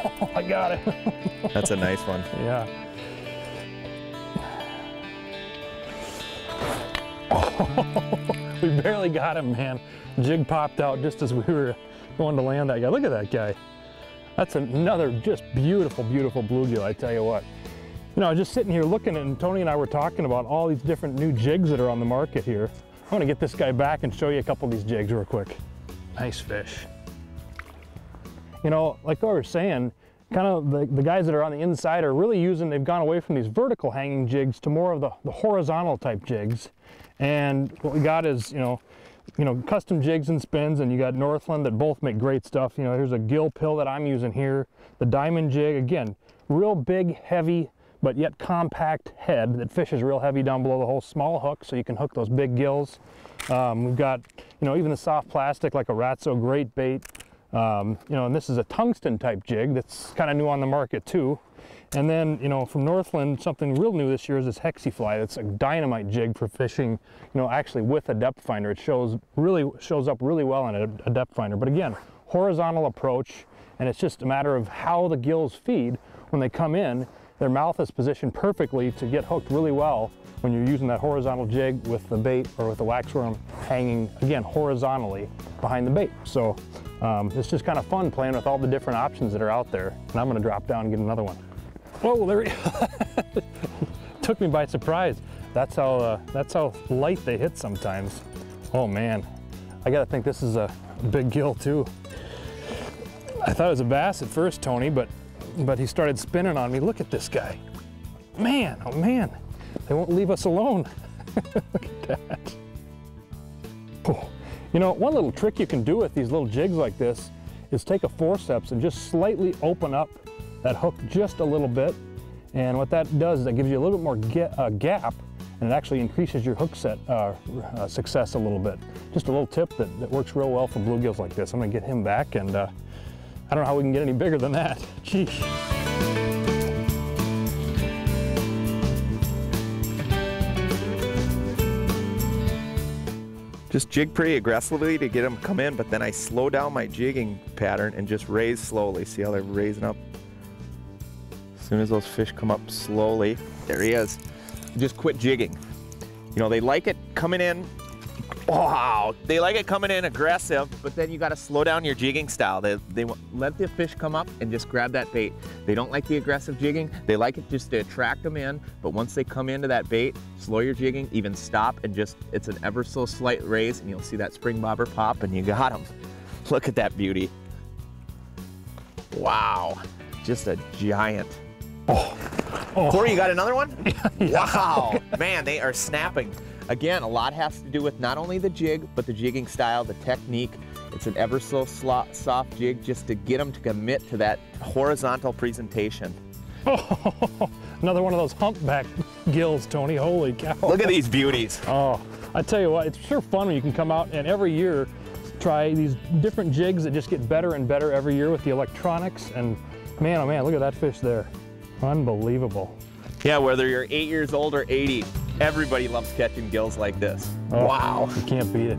Oh, I got it. That's a nice one. Yeah. Oh, we barely got him, man. Jig popped out just as we were going to land that guy. Look at that guy. That's another just beautiful, beautiful bluegill, I tell you what. You know, I was just sitting here looking, and Tony and I were talking about all these different new jigs that are on the market here. I want to get this guy back and show you a couple of these jigs real quick. Nice fish. You know, like I was saying, kind of the guys that are on the inside are really using, they've gone away from these vertical hanging jigs to more of the horizontal type jigs. And what we got is, you know, custom jigs and spins, and you got Northland that both make great stuff. You know, here's a gill pill that I'm using here. The diamond jig, again, real big, heavy, but yet compact head that fishes real heavy down below the hole. Small hook, so you can hook those big gills. We've got, you know, even the soft plastic like a Ratso great bait. You know, and this is a tungsten type jig that's kind of new on the market too. And then, you know, from Northland, something real new this year is this Hexifly. It's a dynamite jig for fishing, you know, actually with a depth finder. It shows up really well on a depth finder. But again, horizontal approach, and it's just a matter of how the gills feed when they come in. Their mouth is positioned perfectly to get hooked really well when you're using that horizontal jig with the bait or with the waxworm hanging, again, horizontally behind the bait. So it's just kind of fun playing with all the different options that are out there. And I'm going to drop down and get another one. Whoa, there he took me by surprise. That's how light they hit sometimes. Oh man, I gotta think this is a big gill too. I thought it was a bass at first, Tony, but he started spinning on me. Look at this guy. Man, oh man, they won't leave us alone. Look at that. Oh. You know, one little trick you can do with these little jigs like this is take a forceps and just slightly open up that hook just a little bit. And what that does is that gives you a little bit more gap, and it actually increases your hook set success a little bit. Just a little tip that works real well for bluegills like this. I'm gonna get him back, and I don't know how we can get any bigger than that. Geez. Just jig pretty aggressively to get them come in, but then I slow down my jigging pattern and just raise slowly. See how they're raising up? As soon as those fish come up slowly, there he is. Just quit jigging. You know, they like it coming in, wow, they like it coming in aggressive, but then you gotta slow down your jigging style. They let the fish come up and just grab that bait. They don't like the aggressive jigging. They like it just to attract them in, but once they come into that bait, slow your jigging, even stop, and just, it's an ever so slight raise, and you'll see that spring bobber pop, and you got them. Look at that beauty. Wow, just a giant. Oh. Corey, you got another one? Yeah. Wow, man, they are snapping. Again, a lot has to do with not only the jig, but the jigging style, the technique. It's an ever so soft jig just to get them to commit to that horizontal presentation. Oh, another one of those humpback gills, Tony. Holy cow. Look at these beauties. Oh, I tell you what, it's sure fun when you can come out and every year try these different jigs that just get better and better every year with the electronics. And man, oh man, look at that fish there. Unbelievable. Yeah, whether you're 8 years old or 80, everybody loves catching gills like this. Oh, wow. You can't beat it.